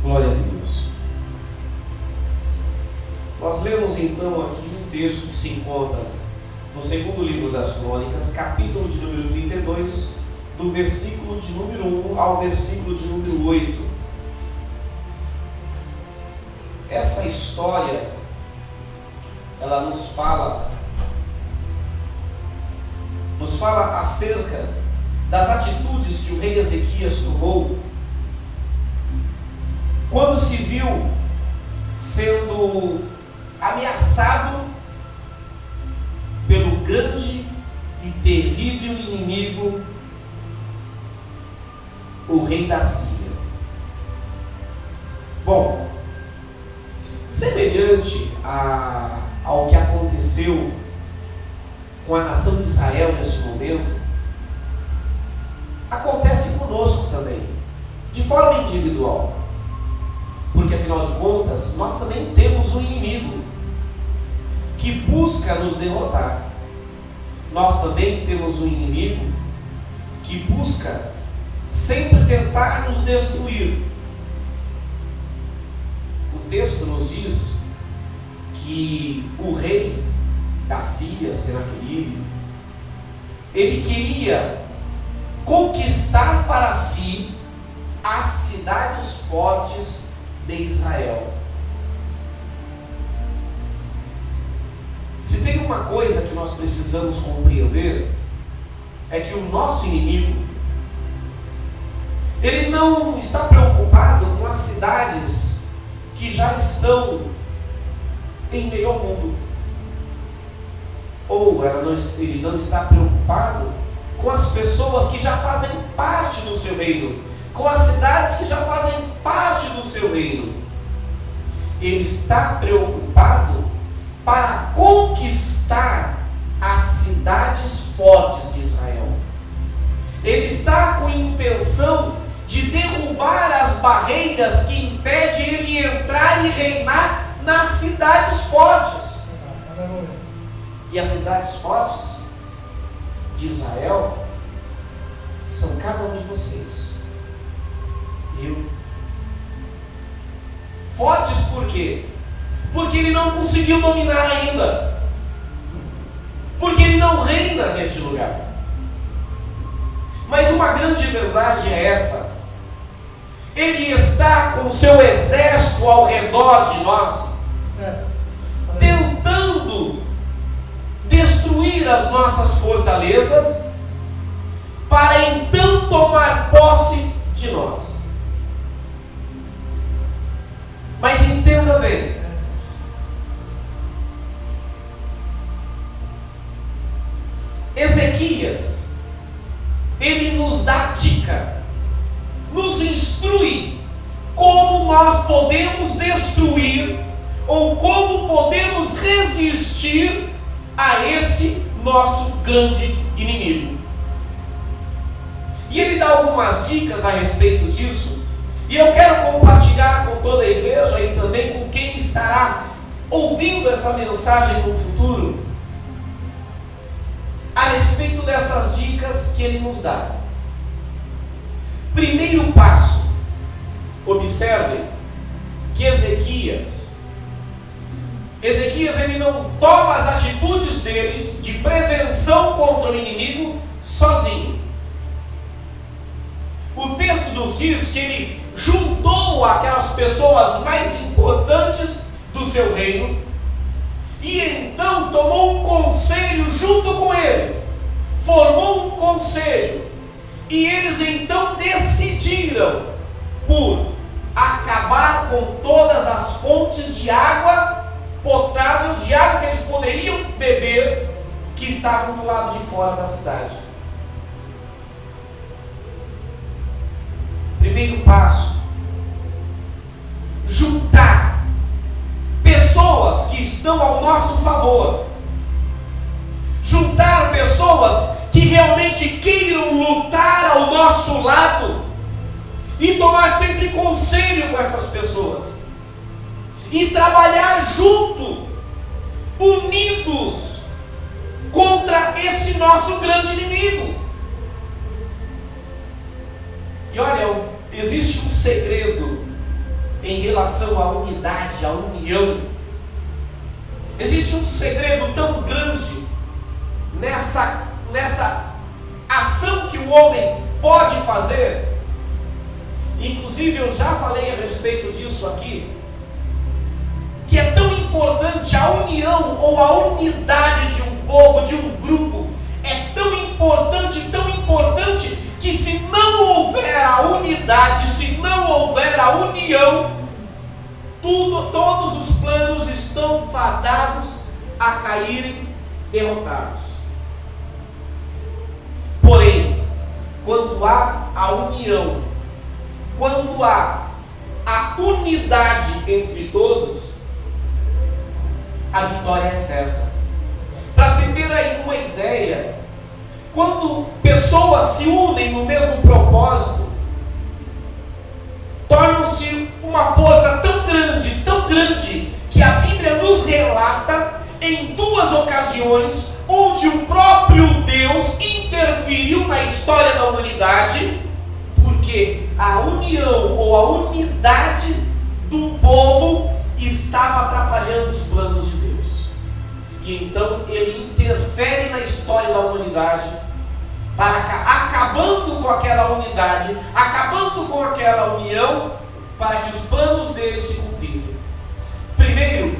Glória a Deus. Nós lemos então aqui um texto que se encontra no segundo livro das Crônicas, capítulo de número 32, do versículo de número 1 ao versículo de número 8. Essa história, ela nos fala acerca das atitudes que o rei Ezequias tomou quando se viu sendo ameaçado pelo grande e terrível inimigo, o rei da Síria. Bom, semelhante ao que aconteceu com a nação de Israel nesse momento, acontece conosco também, de forma individual. Porque afinal de contas, nós também temos um inimigo que busca nos derrotar. Nós também temos um inimigo que busca sempre tentar nos destruir. O texto nos diz que o rei da Síria, Senaqueribe, ele queria conquistar para si as cidades fortes de Israel. Se tem uma coisa que nós precisamos compreender, é que o nosso inimigo, ele não está preocupado com as cidades que já estão em meio ao mundo. Ou ele não está preocupado com as pessoas que já fazem parte do seu reino, com as cidades que já fazem parte do seu reino. Ele está preocupado para conquistar as cidades fortes de Israel. Ele está com a intenção de derrubar as barreiras que impedem ele entrar e reinar nas cidades fortes. E as cidades fortes de Israel são cada um de vocês. Eu. Fortes por quê? Porque ele não conseguiu dominar ainda. Porque ele não reina neste lugar. Mas uma grande verdade é essa: ele está com seu exército ao redor de nós, tentando destruir as nossas fortalezas, para então tomar posse de nós. Mas entenda bem, Ezequias, ele nos dá dica, nos instrui como nós podemos destruir ou como podemos resistir a esse nosso grande inimigo. E ele dá algumas dicas a respeito disso, e eu quero compartilhar com toda a igreja e também com quem estará ouvindo essa mensagem no futuro, a respeito dessas dicas que ele nos dá. Primeiro passo, observem que Ezequias ele não toma as atitudes dele de prevenção contra o inimigo sozinho. O texto nos diz que ele juntou aquelas pessoas mais importantes do seu reino e então tomou um conselho junto com eles, formou um conselho, e eles então decidiram por acabar com todas as fontes de água potável, de água que eles poderiam beber, que estavam do lado de fora da cidade. Primeiro passo: juntar pessoas que estão ao nosso favor, juntar pessoas que realmente queiram lutar ao nosso lado e tomar sempre conselho com essas pessoas e trabalhar junto, unidos contra esse nosso grande inimigo. E olha, existe um segredo em relação à unidade, à união. Existe um segredo tão grande nessa ação que o homem pode fazer. Inclusive eu já falei a respeito disso aqui, que é tão importante a união ou a unidade de um povo, de um grupo. É tão importante que se não houver a unidade, se não houver a união, todos os planos estão fadados a caírem derrotados. Porém, quando há a união, quando há a unidade entre todos, a vitória é certa. Para se ter aí uma ideia, quando pessoas se unem no mesmo propósito, tornam-se uma força tão grande, que a Bíblia nos relata em 2 ocasiões, onde o próprio Deus interferiu na história da humanidade, porque a união ou a unidade do povo estava atrapalhando os planos de Deus. E então ele interfere na história da humanidade, acabando com aquela unidade, acabando com aquela união, para que os planos dele se cumprissem. Primeiro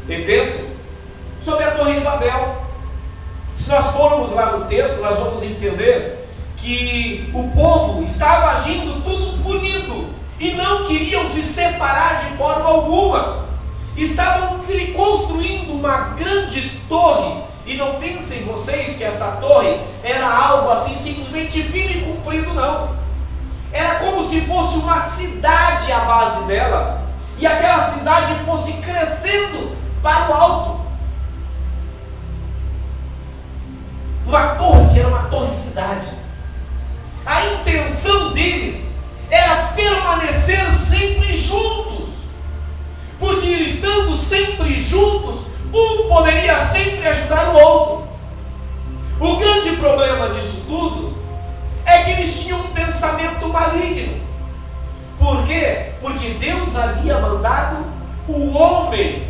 evento, sobre a Torre de Babel. Se nós formos lá no texto, nós vamos entender que o povo estava agindo tudo unido e não queriam se separar de forma alguma. Estavam construindo uma grande torre, e não pensem vocês que essa torre era algo assim simplesmente fino e comprido, não. Era como se fosse uma cidade à base dela, e aquela cidade fosse crescendo para o alto. Uma torre que era uma torre-cidade. A intenção deles era permanecer sempre juntos, porque estando sempre juntos, um poderia sempre ajudar o outro. O grande problema disso tudo é que eles tinham um pensamento maligno. Por quê? Porque Deus havia mandado o homem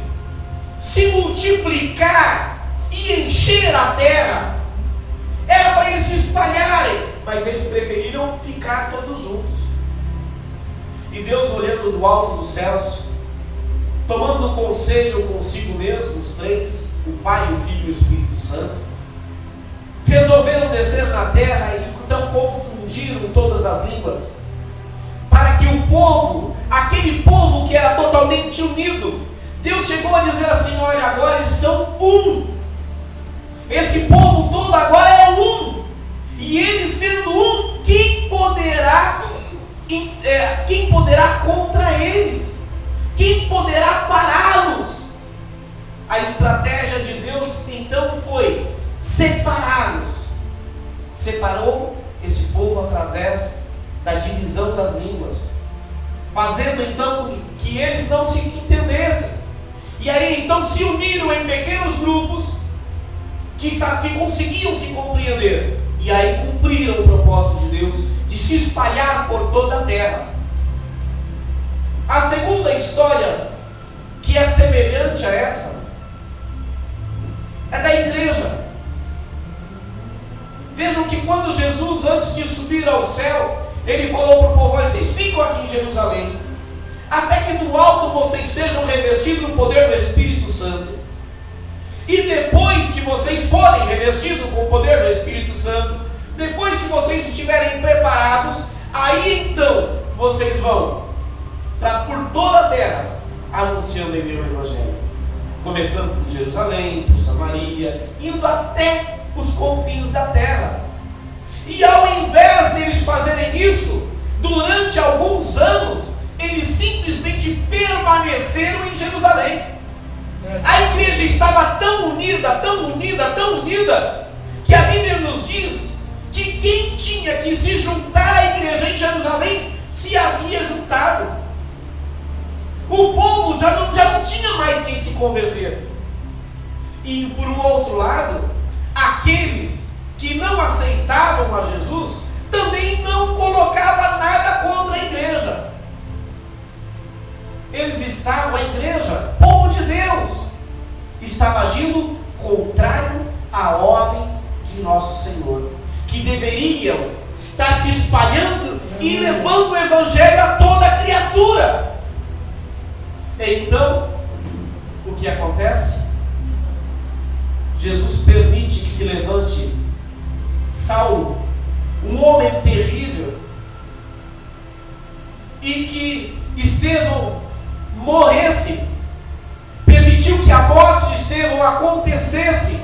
se multiplicar e encher a terra. Era para eles se espalharem, mas eles preferiram ficar todos juntos. E Deus, olhando do alto dos céus, tomando conselho consigo mesmo, os três, o Pai, o Filho e o Espírito Santo, resolveram descer na terra e então confundiram todas as línguas, para que o povo, aquele povo que era totalmente unido, Deus chegou a dizer assim: olha, agora eles são um. Esse povo todo agora é um. E eles sendo um, quem poderá contra eles? Quem poderá pará-los? A estratégia de Deus então foi separá-los. Separou esse povo através da divisão das línguas, fazendo então que eles não se entendessem. E aí então se uniram em pequenos grupos que conseguiam se compreender. E aí cumpriram o propósito de Deus de se espalhar por toda a terra. A segunda história, que é semelhante a essa, é da igreja. Vejam que quando Jesus, antes de subir ao céu, ele falou para o povo: olha, vocês ficam aqui em Jerusalém, até que do alto vocês sejam revestidos do poder do Espírito Santo. E depois que vocês forem revestidos com o poder do Espírito Santo, depois que vocês estiverem preparados, aí então vocês vão por toda a terra anunciando o Evangelho, começando por Jerusalém, por Samaria, indo até os confins da terra. E ao invés deles fazerem isso, durante alguns anos, eles simplesmente permaneceram em Jerusalém. A igreja estava tão unida, que a Bíblia nos diz que quem tinha que se juntar à igreja em Jerusalém se havia juntado. O povo já não tinha mais quem se converter. E por um outro lado, aqueles que não aceitavam a Jesus também não colocavam nada contra a igreja. eles estavam, a igreja, povo de Deus, estava agindo contrário à ordem de nosso Senhor, que deveriam estar se espalhando e levando o evangelho a toda criatura. Então, o que acontece? Jesus permite que se levante Saulo, um homem terrível, e que Estevão morresse, permitiu que a morte de Estevão acontecesse,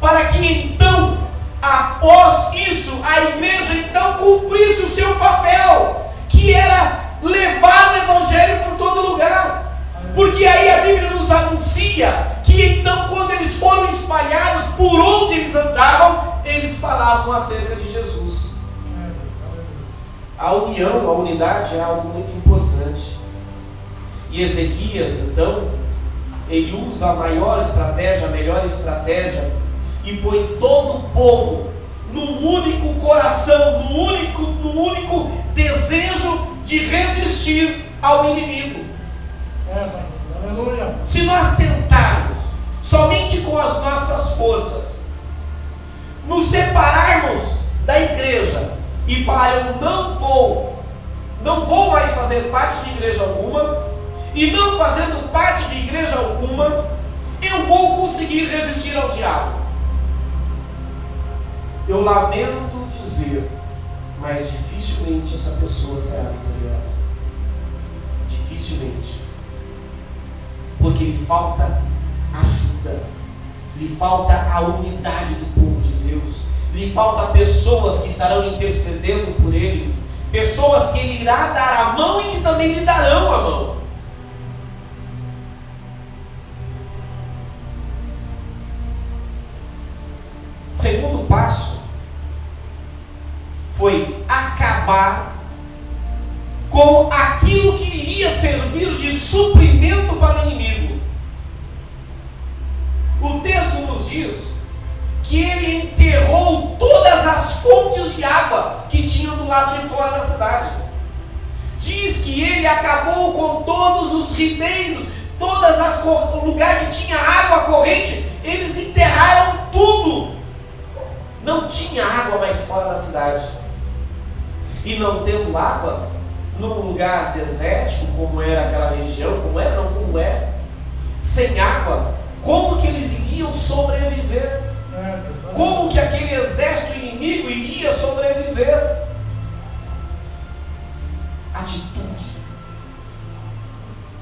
para que então, após isso, a igreja então cumprisse o seu papel, que era levar o evangelho por todo lugar. Porque aí a Bíblia nos anuncia que então, quando eles foram espalhados por onde eles andavam, eles falavam acerca de Jesus. A união, a unidade é algo muito importante. E Ezequias, então, ele usa a maior estratégia, a melhor estratégia, e põe todo o povo num único coração, num único desejo de resistir ao inimigo. Aleluia. Se nós tentarmos, somente com as nossas forças, nos separarmos da igreja e falar, eu não vou mais fazer parte de igreja alguma, e não fazendo parte de igreja alguma, eu vou conseguir resistir ao diabo. Eu lamento dizer, mas dificilmente essa pessoa será vitoriosa. Dificilmente. Porque lhe falta ajuda, lhe falta a unidade do povo de Deus, lhe falta pessoas que estarão intercedendo por ele, pessoas que ele irá dar a mão e que também lhe darão a mão. Segundo passo foi acabar com aquilo que iria servir de suprimento para o inimigo. O texto nos diz que ele enterrou todas as fontes de água que tinham do lado de fora da cidade. Diz que ele acabou com todos os ribeiros, o lugar que tinha água corrente, eles enterraram tudo. Não tinha água mais fora da cidade. E não tendo água, num lugar desértico, como era aquela região, como é, sem água, como que eles iriam sobreviver? Como que aquele exército inimigo iria sobreviver? Atitude.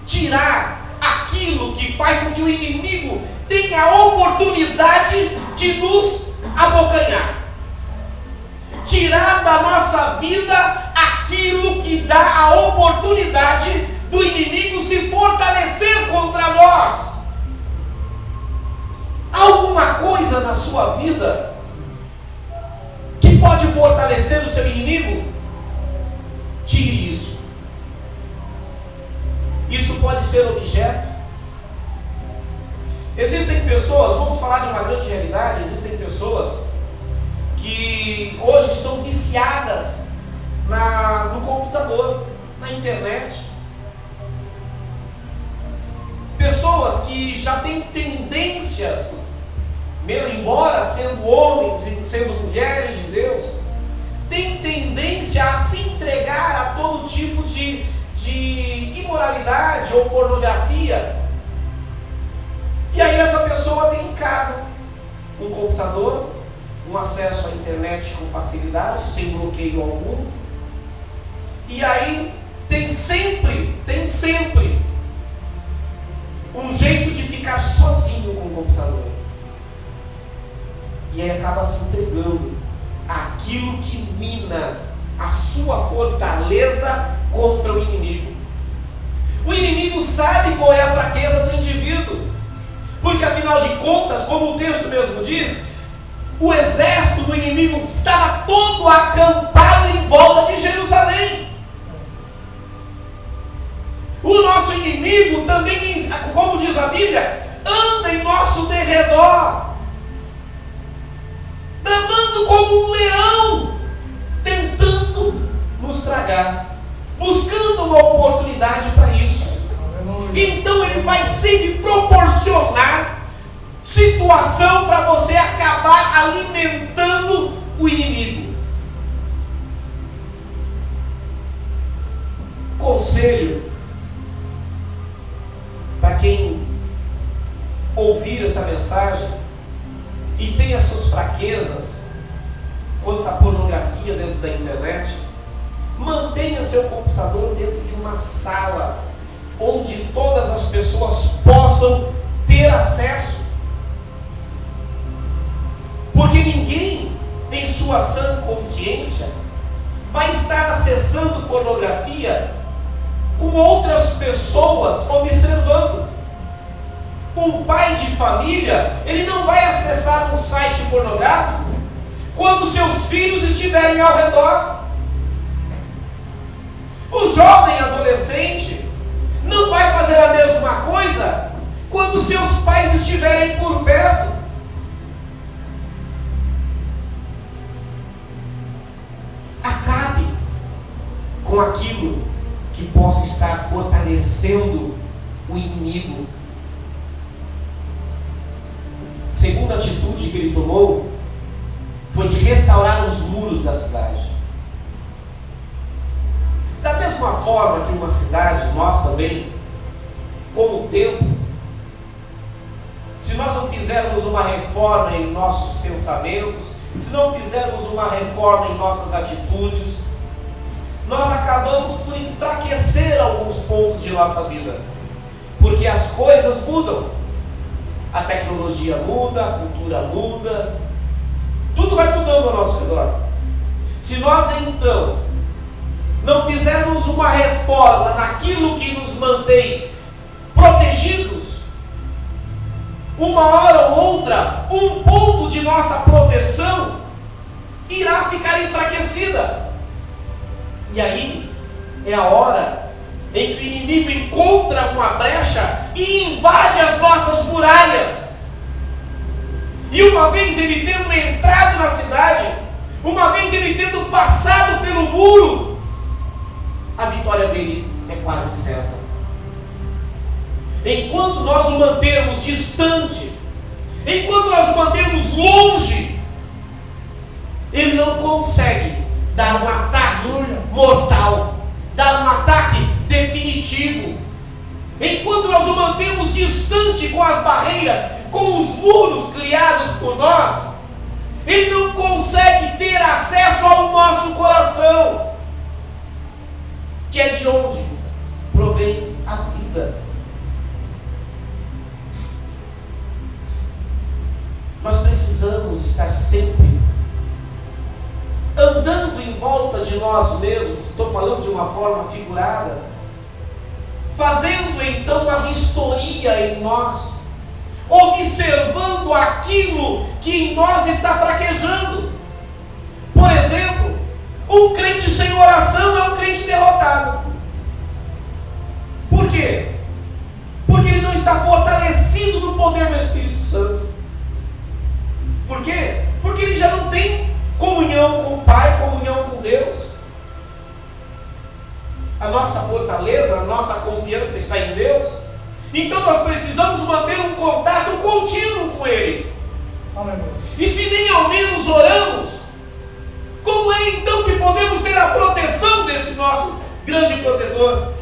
Tirar aquilo que faz com que o inimigo tenha a oportunidade de nos abocanhar. Tirar da nossa vida aquilo que dá a oportunidade do inimigo se fortalecer contra nós. Alguma coisa na sua vida que pode fortalecer o seu inimigo? Tire isso. Isso pode ser objeto. Existem pessoas, vamos falar de uma grande realidade, existem pessoas que hoje estão viciadas no computador, na internet. Pessoas que já têm tendências, embora sendo homens e sendo mulheres de Deus, têm tendência a se entregar a todo tipo de imoralidade ou pornografia. E aí essa pessoa tem em casa um computador, um acesso à internet com facilidade, sem bloqueio algum. E aí tem sempre um jeito de ficar sozinho com o computador. E aí acaba se entregando àquilo que mina a sua fortaleza contra o inimigo. O inimigo sabe qual é a fraqueza do indivíduo, porque afinal de contas, como o texto mesmo diz, o exército do inimigo estava todo acampado em volta de Jerusalém. O nosso inimigo também, como diz a Bíblia, anda em nosso derredor, bramando como um leão, tentando nos tragar, buscando uma oportunidade para isso. Então ele vai sempre proporcionar situação para você acabar alimentando o inimigo. Conselho para quem ouvir essa mensagem e tem as suas fraquezas quanto à pornografia dentro da internet: mantenha seu computador dentro de uma sala onde todas as pessoas possam ter acesso, porque ninguém em sua sã consciência vai estar acessando pornografia com outras pessoas observando. Um pai de família, ele não vai acessar um site pornográfico quando seus filhos estiverem ao redor. O jovem adolescente não vai fazer a mesma coisa quando seus pais estiverem por perto. Acabe com aquilo que possa estar fortalecendo o inimigo. Segunda atitude que ele tomou foi de restaurar os muros da cidade. Da mesma forma que uma cidade, nós também, com o tempo, se nós não fizermos uma reforma em nossos pensamentos, se não fizermos uma reforma em nossas atitudes, nós acabamos por enfraquecer alguns pontos de nossa vida, porque as coisas mudam, a tecnologia muda, a cultura muda, tudo vai mudando ao nosso redor. Se nós então não fizermos uma reforma naquilo que nos mantém protegidos, uma hora ou outra, um ponto de nossa proteção irá ficar enfraquecida. E aí é a hora em que o inimigo encontra uma brecha e invade as nossas muralhas. E uma vez ele tendo entrado na cidade, uma vez ele tendo passado pelo muro, a vitória dele é quase certa. Enquanto nós o mantermos distante, enquanto nós o mantermos longe, ele não consegue dar um ataque mortal, dar um ataque definitivo. Enquanto nós o mantemos distante com as barreiras, com os muros criados por nós, ele não consegue ter acesso ao nosso coração, que é de onde provém a vida. Nós precisamos estar sempre andando em volta de nós mesmos, estou falando de uma forma figurada, fazendo então uma vistoria em nós, observando aquilo que em nós está fraquejando. Por exemplo, um crente sem oração é um crente derrotado. Por quê? Porque ele não está fortalecido no poder do Espírito Santo. Por quê? Porque ele já não tem comunhão com o Pai, comunhão com Deus. A nossa fortaleza, a nossa confiança está em Deus. Então nós precisamos manter um contato contínuo com Ele. E se nem ao menos oramos, como é então que podemos ter a proteção desse nosso grande protetor?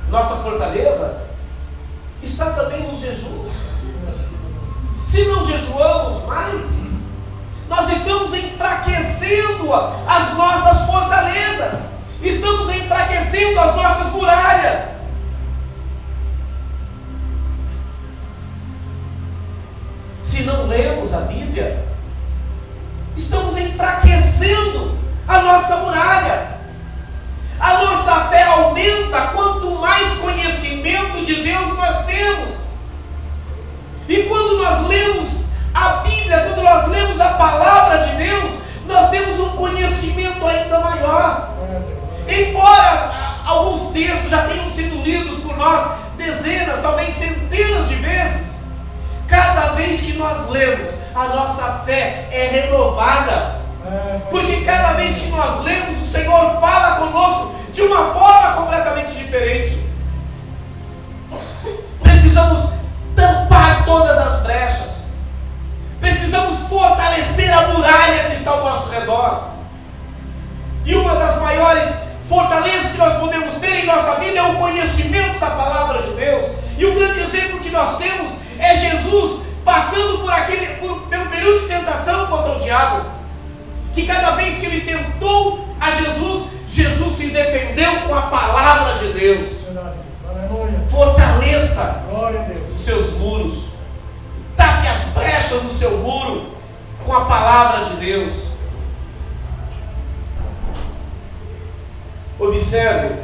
Nossa fortaleza está também nos jejuns. Se não jejuamos mais, nós estamos enfraquecendo as nossas fortalezas, estamos enfraquecendo as nossas muralhas. Se não lemos a Bíblia, estamos enfraquecendo a nossa muralha. A nossa fé aumenta quanto mais conhecimento de Deus nós temos. E quando nós lemos a Bíblia, quando nós lemos a palavra de Deus, nós temos um conhecimento ainda maior. Embora alguns textos já tenham sido lidos por nós dezenas, talvez centenas de vezes, cada vez que nós lemos, a nossa fé é renovada. Porque cada vez que nós lemos, o Senhor fala conosco de uma forma completamente nós temos é Jesus passando pelo período de tentação contra o diabo. Que cada vez que ele tentou a Jesus, Jesus se defendeu com a palavra de Deus. Fortaleça os seus muros. Tape as brechas do seu muro com a palavra de Deus. Observe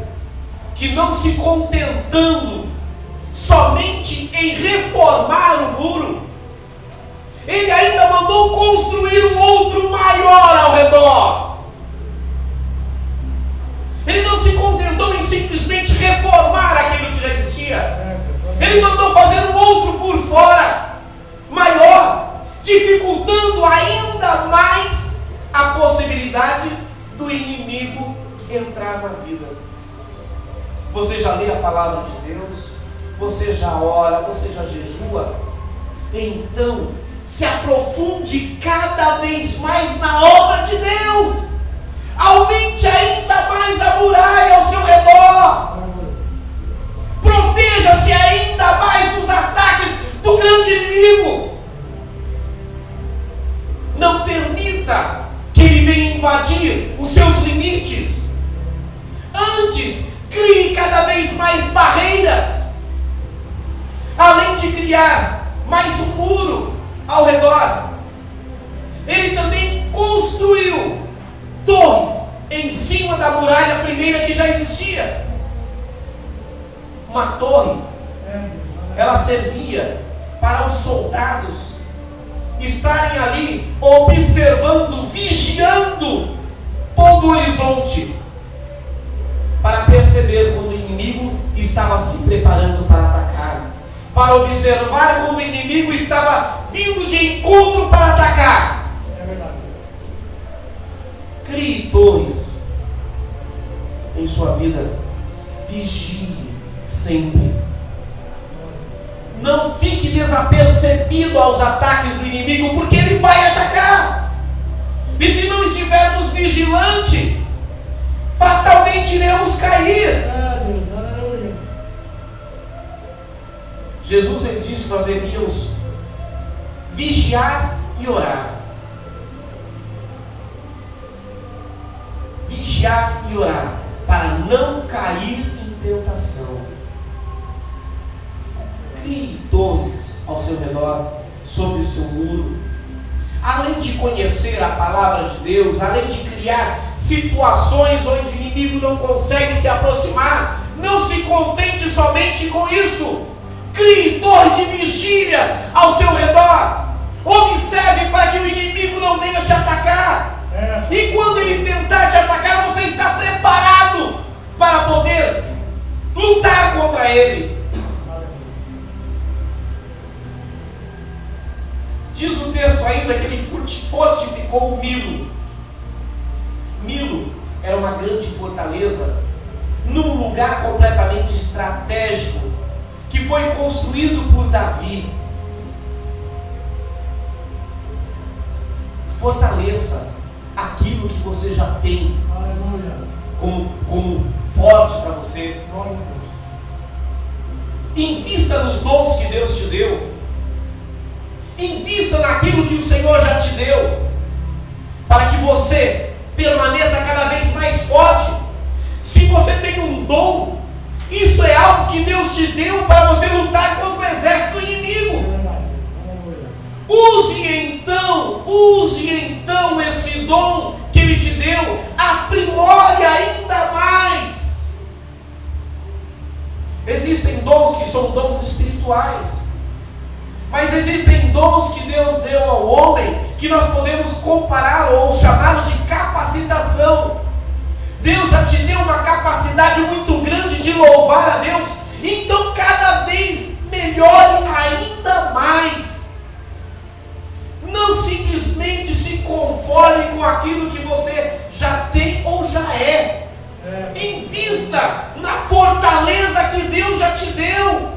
que não se contentando somente em reformar o muro, ele ainda mandou construir um outro maior ao redor. Ele não se contentou em simplesmente reformar aquilo que já existia. Ele mandou fazer um outro por fora, maior, dificultando ainda mais a possibilidade do inimigo entrar na vida. Você já lê a palavra de Deus? Você já ora? Você já jejua? Então, se aprofunde cada vez mais na obra de Deus. Aumente ainda mais a muralha ao seu redor. Proteja-se ainda mais dos ataques do grande inimigo. Não permita que ele venha invadir os seus limites. Antes, crie cada vez mais barreiras. Além de criar mais um muro ao redor, ele também construiu torres em cima da muralha primeira que já existia. Uma torre, ela servia para os soldados estarem ali observando, vigiando todo o horizonte, para perceber quando o inimigo estava se preparando para atacar, para observar quando o inimigo estava vindo de encontro para atacar. É verdade. Crie torres em sua vida. Vigie sempre. Não fique desapercebido aos ataques do inimigo, porque ele vai atacar. E se não estivermos vigilantes, fatalmente iremos cair. Jesus, ele disse que nós devíamos vigiar e orar. Vigiar e orar, para não cair em tentação. Crie torres ao seu redor, sobre o seu muro. Além de conhecer a palavra de Deus, além de criar situações onde o inimigo não consegue se aproximar, não se contente somente com isso. Crie torres de vigílias ao seu redor. Observe para que o inimigo não venha te atacar. E quando ele tentar te atacar, você está preparado para poder lutar contra ele. Diz o texto ainda que ele fortificou o Milo. Milo era uma grande fortaleza num lugar completamente estratégico, que foi construído por Davi. Fortaleça aquilo que você já tem como forte para você. Invista nos dons que Deus te deu. Invista naquilo que o Senhor já te deu, para que você permaneça cada vez mais forte. Se você tem um dom, isso é algo que Deus te deu para você lutar contra o exército do inimigo. Use então esse dom que Ele te deu, aprimore ainda mais. Existem dons que são dons espirituais, mas existem dons que Deus deu ao homem, que nós podemos comparar ou chamá-lo de capacitação. Deus já te deu uma capacidade muito grande de louvar a Deus, então cada vez melhore ainda mais. Não simplesmente se conforme com aquilo que você já tem ou já é. Invista na fortaleza que Deus já te deu.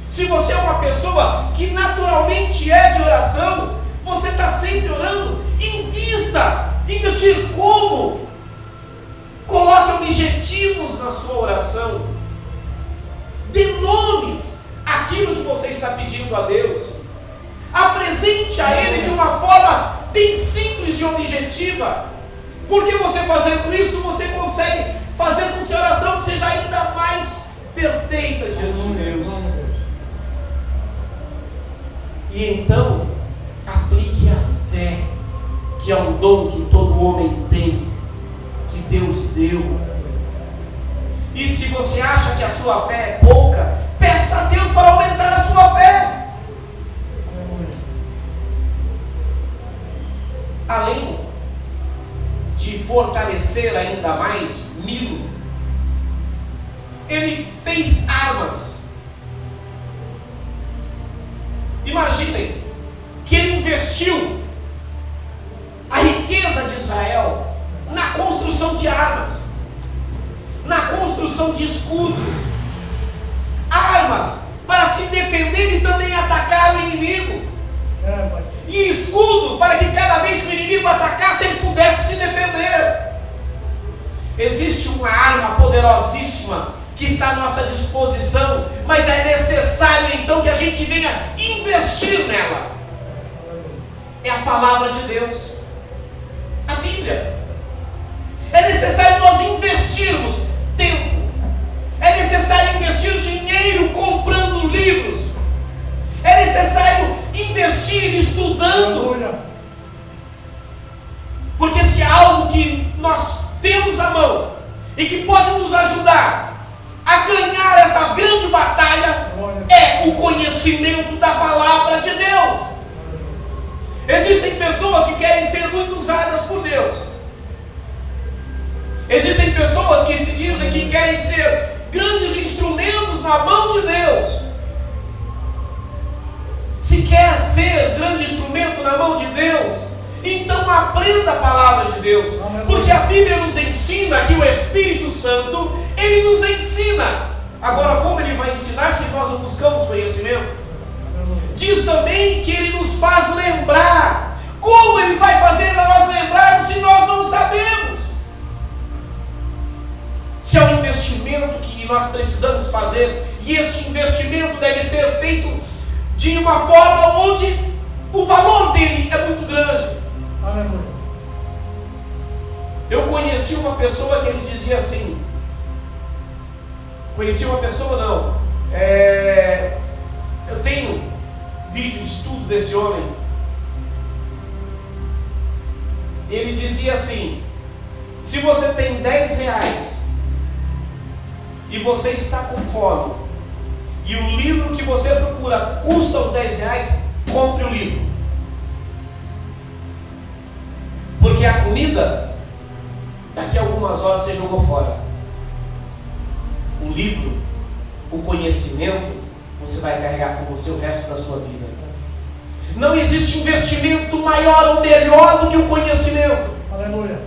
Se você é uma pessoa que naturalmente é de oração, você está sempre orando, invista. Investir como? Coloque objetivos na sua oração. Dê nomes àquilo aquilo que você está pedindo a Deus. Apresente a Ele de uma forma bem simples e objetiva. Porque você fazendo isso, você consegue fazer com que a oração seja ainda mais perfeita diante de Deus. E então, aplique a fé, que é um dom que todo homem tem, que Deus deu. E se você acha que a sua fé é pouca, peça a Deus para aumentar a sua fé. Além de fortalecer ainda mais Milo, ele fez armas. Imaginem que ele investiu a riqueza de Israel na construção de armas, na construção de escudos, armas para se defender e também atacar o inimigo, e escudo para que cada vez que o inimigo atacasse ele pudesse se defender. Existe uma arma poderosíssima que está à nossa disposição, mas é necessário então que a gente venha investir nela. É a palavra de Deus, a Bíblia. É necessário nós investirmos tempo, é necessário investir dinheiro comprando livros, é necessário investir estudando, porque se há algo que nós temos à mão e que pode nos ajudar a ganhar essa grande batalha, é o conhecimento da palavra de Deus. Existem pessoas que querem ser muito usadas por Deus. Existem pessoas que se dizem que querem ser grandes instrumentos na mão de Deus. Se quer ser grande instrumento na mão de Deus, então aprenda a palavra de Deus, porque a Bíblia nos ensina que o Espírito Santo, ele nos ensina. Agora, como ele vai ensinar se nós não buscamos conhecimento? Diz também que ele nos faz lembrar. Como ele vai fazer nós lembrarmos se nós não sabemos? Se é um investimento que nós precisamos fazer, e esse investimento deve ser feito de uma forma onde o valor dele é muito grande. Eu conheci uma pessoa que ele dizia assim, eu tenho vídeo de estudo desse homem. Ele dizia assim: se você tem 10 reais e você está com fome, e o livro que você procura custa os 10 reais, compre o livro. Porque a comida, daqui a algumas horas você jogou fora. O livro, o conhecimento, você vai carregar com você o resto da sua vida. Não existe investimento maior ou melhor do que o conhecimento. Aleluia.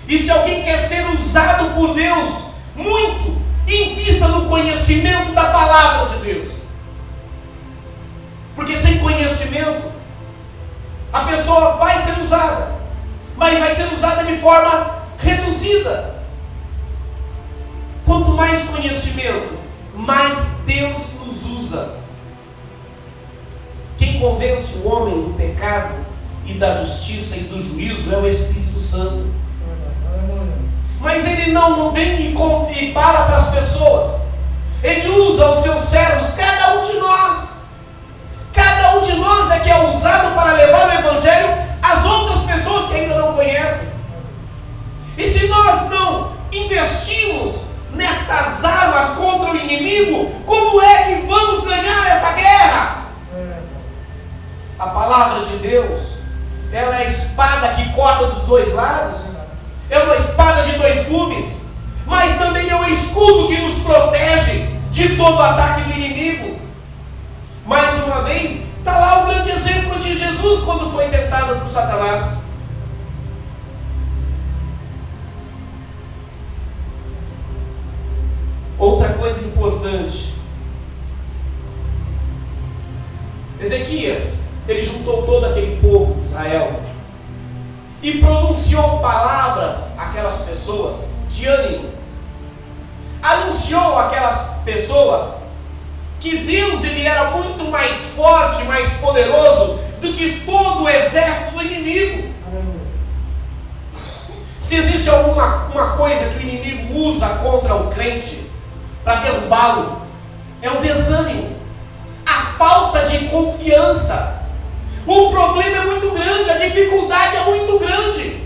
E se alguém quer ser usado por Deus muito, invista no conhecimento da palavra de Deus. Porque sem conhecimento, a pessoa vai ser usada, mas vai ser usada de forma reduzida. Quanto mais conhecimento, mais Deus nos usa. Quem convence o homem do pecado e da justiça e do juízo é o Espírito Santo. Mas ele não vem e fala para as pessoas. Ele usa os seus servos, cada um de nós. Cada um de nós é que é usado para levar o Evangelho às outras pessoas que ainda não conhecem. E se nós não investimos nessas armas contra o inimigo, como é que vamos ganhar essa guerra? A palavra de Deus, ela é a espada que corta dos dois lados, é uma espada de dois gumes, mas também é um escudo que nos protege de todo ataque do inimigo. Mais uma vez, está lá o grande exemplo de Jesus quando foi tentado por Satanás. Outra coisa importante, Ezequias, ele juntou todo aquele povo de Israel e pronunciou palavras àquelas pessoas de ânimo. Anunciou àquelas pessoas que Deus ele era muito mais forte, mais poderoso do que todo o exército do inimigo. Se existe alguma coisa que o inimigo usa contra o crente para derrubá-lo, é o desânimo, a falta de confiança. O problema é muito grande, a dificuldade é muito grande.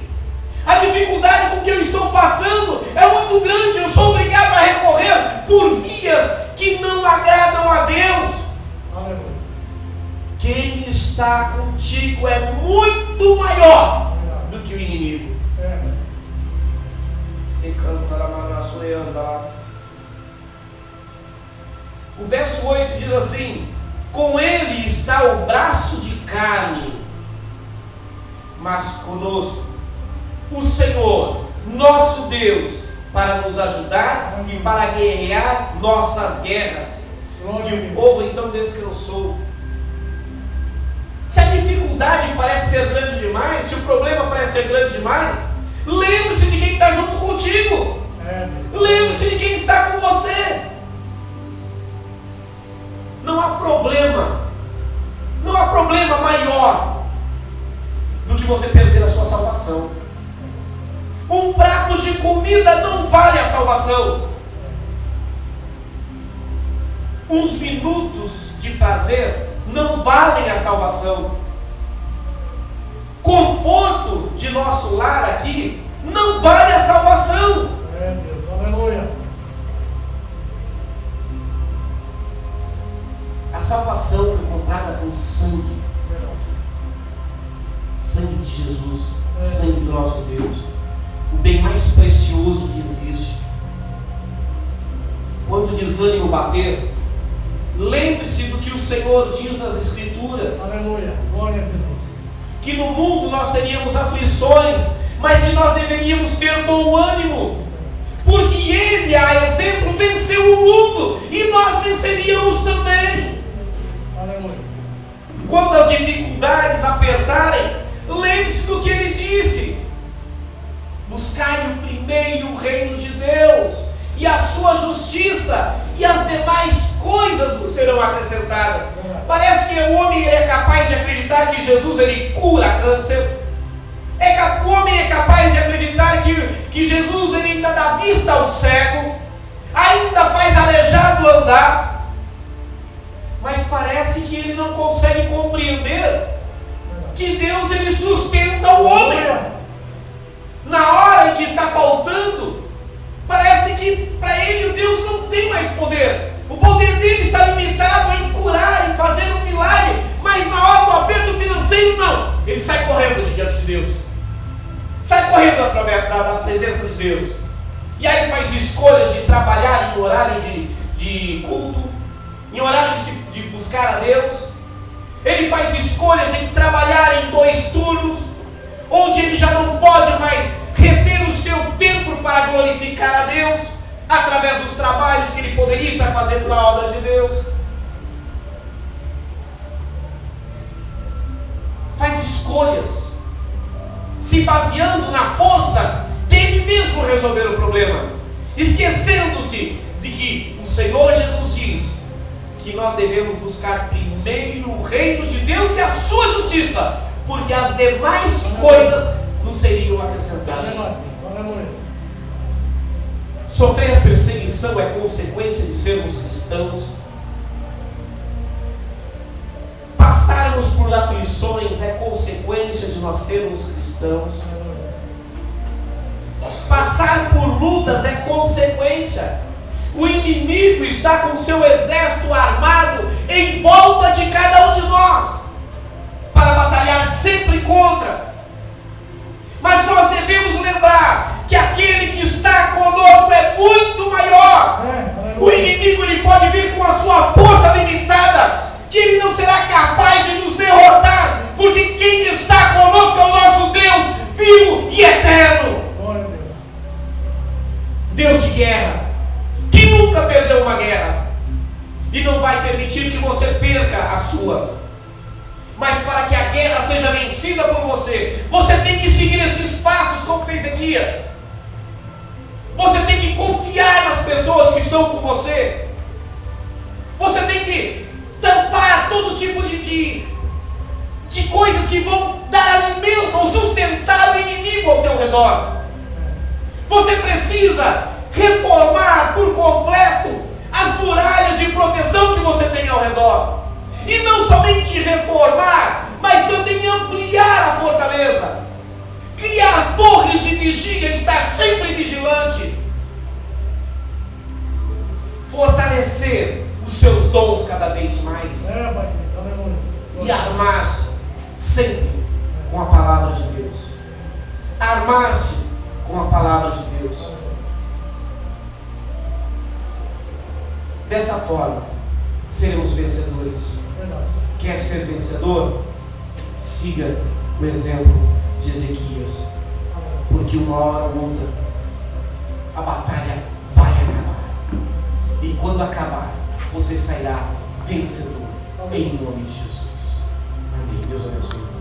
A dificuldade com que eu estou passando é muito grande. Eu sou obrigado a recorrer por vias que não agradam a Deus. Aleluia. Quem está contigo é muito maior do que o inimigo. O verso 8 diz assim: com ele está o braço de carne, mas conosco o Senhor, nosso Deus, para nos ajudar e para guerrear nossas guerras. E o povo então descansou. Se a dificuldade parece ser grande demais, se o problema parece ser grande demais, lembre-se de quem está junto contigo. Lembre-se de quem está com você. Não há problema maior do que você perder a sua salvação. Um prato de comida não vale a salvação. Uns minutos de prazer não valem a salvação. Conforto de nosso lar aqui não vale a salvação. Deus, aleluia. A salvação foi comprada com sangue. Sangue de Jesus, sangue do nosso Deus. O bem mais precioso que existe. Quando o desânimo bater, lembre-se do que o Senhor diz nas Escrituras. Aleluia, glória a Deus. Que no mundo nós teríamos aflições, mas que nós deveríamos ter bom ânimo, porque Ele, a exemplo, venceu o mundo e nós venceríamos também. Aleluia. Quando as dificuldades apertarem, lembre-se do que Ele disse: buscai primeiro o reino de Deus e a sua justiça, e as demais coisas vos serão acrescentadas. Parece que o homem é capaz de acreditar que Jesus ele cura câncer. O homem é capaz de acreditar que Jesus ele ainda dá vista ao cego, ainda faz aleijado andar, mas parece que ele não consegue compreender que Deus ele sustenta o homem. Na hora em que está faltando, parece que para ele Deus não tem mais poder. O poder dele está limitado em curar, em fazer um milagre, mas na hora do aperto financeiro não. Ele sai correndo de diante de Deus, sai correndo da presença de Deus, e aí faz escolhas de trabalhar em horário de culto, em horário de buscar a Deus. Ele faz escolhas em trabalhar em 2 turnos, onde ele já não pode mais reter o seu tempo para glorificar a Deus, através dos trabalhos que ele poderia estar fazendo na obra de Deus. Faz escolhas, se baseando na força dele mesmo resolver o problema, esquecendo-se de que o Senhor Jesus diz que nós devemos buscar primeiro o reino de Deus e a sua justiça, porque as demais coisas nos seriam acrescentadas. Sofrer perseguição é consequência de sermos cristãos. Passarmos por aflições é consequência de nós sermos cristãos. Passar por lutas é consequência. O inimigo está com seu exército armado em volta de cada um de nós, para batalhar sempre contra. Mas nós devemos lembrar que aquele que está conosco é muito maior. O inimigo ele pode vir com a sua força limitada, que ele não será capaz de nos derrotar, porque quem está conosco é o nosso Deus vivo e eterno. Deus de guerra, que nunca perdeu uma guerra e não vai permitir que você perca a sua. Mas para que a guerra seja vencida por você, você tem que seguir esses passos como fez Ezequias. Você tem que confiar nas pessoas que estão com você. Você tem que tipo de coisas que vão dar alimento ou sustentar o inimigo ao teu redor. Você precisa reformar por completo as muralhas de proteção que você tem ao redor. E não somente reformar, mas também ampliar a fortaleza. Criar torres de vigia, estar sempre vigilante. Fortalecer os seus dons cada vez mais. E armar-se sempre com a palavra de Deus. Armar-se com a palavra de Deus. Dessa forma, seremos vencedores. Quer ser vencedor? Siga o exemplo de Ezequias. Porque uma hora ou outra, a batalha vai acabar. E quando acabar, você sairá vencedor. Em nome de Jesus. Amém. Deus abençoe.